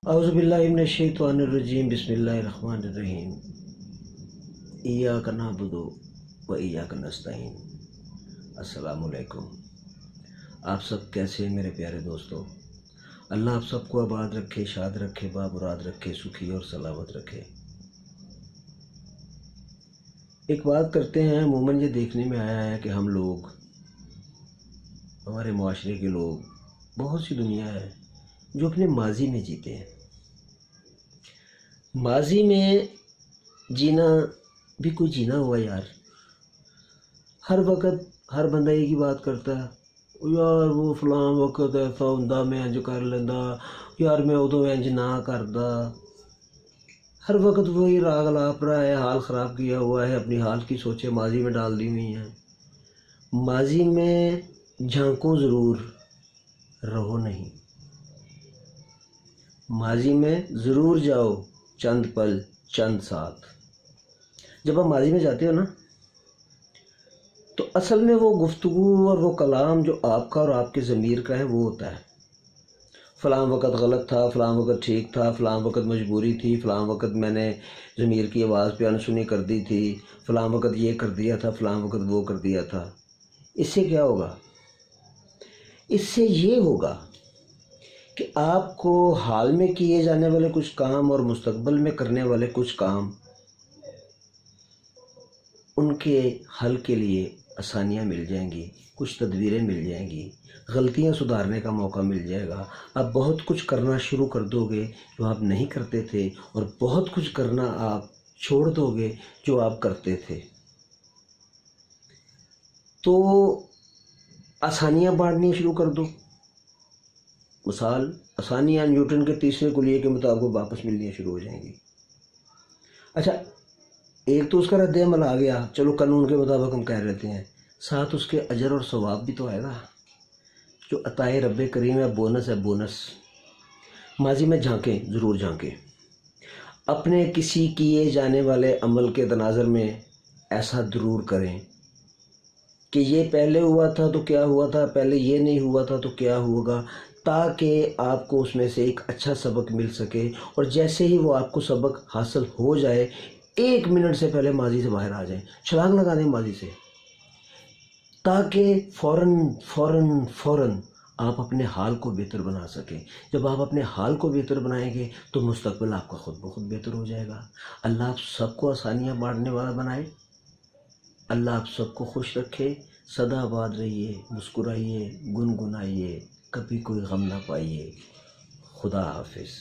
औज़ु बिल्लाहि मिनश शैतानिर रजीम बिस्मिल्लाहिर रहमानिर रहीम इय्याका नअबुदु व इय्याका नस्तईन। अस्सलामु अलैकुम। आप सब कैसे हैं मेरे प्यारे दोस्तों? अल्लाह आप सबको आबाद रखे, शाद रखे, बामुराद रखे, सुखी और सलामत रखे। एक बात करते हैं, अमूमन ये देखने में आया है कि हम लोग, हमारे माशरे के लोग, बहुत सी दुनिया है जो अपने माजी में जीते हैं। माजी में जीना भी कोई जीना हुआ यार। हर वक्त हर बंदा एक ही बात करता है, यार वो फलां वक्त ऐसा हुंदा मैं इंज कर लेंदा, यार मैं उदों इंज ना करदा। हर वक्त वही राग लाप रहा है, हाल ख़राब किया हुआ है, अपनी हाल की सोचें माजी में डाल दी हुई हैं। माजी में झांको ज़रूर, रहो नहीं। माजी में ज़रूर जाओ, चंद पल चंद साथ। जब आप माजी में जाते हो ना, तो असल में वो गुफ्तगू और वो कलाम जो आपका और आपके ज़मीर का है वो होता है। फ़लाँ वक़्त गलत था, फ़लाँ वक़्त ठीक था, फ़लाँ वक़्त मजबूरी थी, फ़लाँ वक़्त मैंने ज़मीर की आवाज़ पे अनसुनी कर दी थी, फ़लाँ वक़्त ये कर दिया था, फ़लाँ वक़्त वो कर दिया था। इससे क्या होगा? इससे ये होगा कि आपको हाल में किए जाने वाले कुछ काम और मुस्तकबिल में करने वाले कुछ काम, उनके हल के लिए आसानियाँ मिल जाएंगी, कुछ तदबीरें मिल जाएंगी, गलतियाँ सुधारने का मौका मिल जाएगा। आप बहुत कुछ करना शुरू कर दोगे जो आप नहीं करते थे, और बहुत कुछ करना आप छोड़ दोगे जो आप करते थे। तो आसानियाँ बांटनी शुरू कर दो। मिसाल, आसानियाँ न्यूटन के तीसरे कुलिये के मुताबिक वापस मिलनी शुरू हो जाएंगी। अच्छा, एक तो उसका रद्द-ए-अमल आ गया, चलो कानून के मुताबिक हम कह लेते हैं, साथ उसके अजर और सवाब भी तो आएगा। जो अताए रब्बे करीम है, बोनस है, बोनस। माजी में झांकें, ज़रूर झांकें। अपने किसी किए जाने वाले अमल के तनाज़र में ऐसा ज़रूर करें कि ये पहले हुआ था तो क्या हुआ था, पहले ये नहीं हुआ था तो क्या होगा, ताकि आपको उसमें से एक अच्छा सबक मिल सके। और जैसे ही वो आपको सबक हासिल हो जाए, 1 मिनट से पहले माजी से बाहर आ जाएं, छलांग लगा दें माजी से, ताकि फ़ौरन आप अपने हाल को बेहतर बना सकें। जब आप अपने हाल को बेहतर बनाएंगे तो मुस्तकबिल आपका खुद ब खुद बेहतर हो जाएगा। अल्लाह आप सबको आसानियाँ बांटने वाला बनाए। अल्लाह आप सबको खुश रखे। सदा आबाद रहिए, मुस्कुराइए, गुनगुनाइए, कभी कोई गम ना पाइए। खुदा हाफिज़।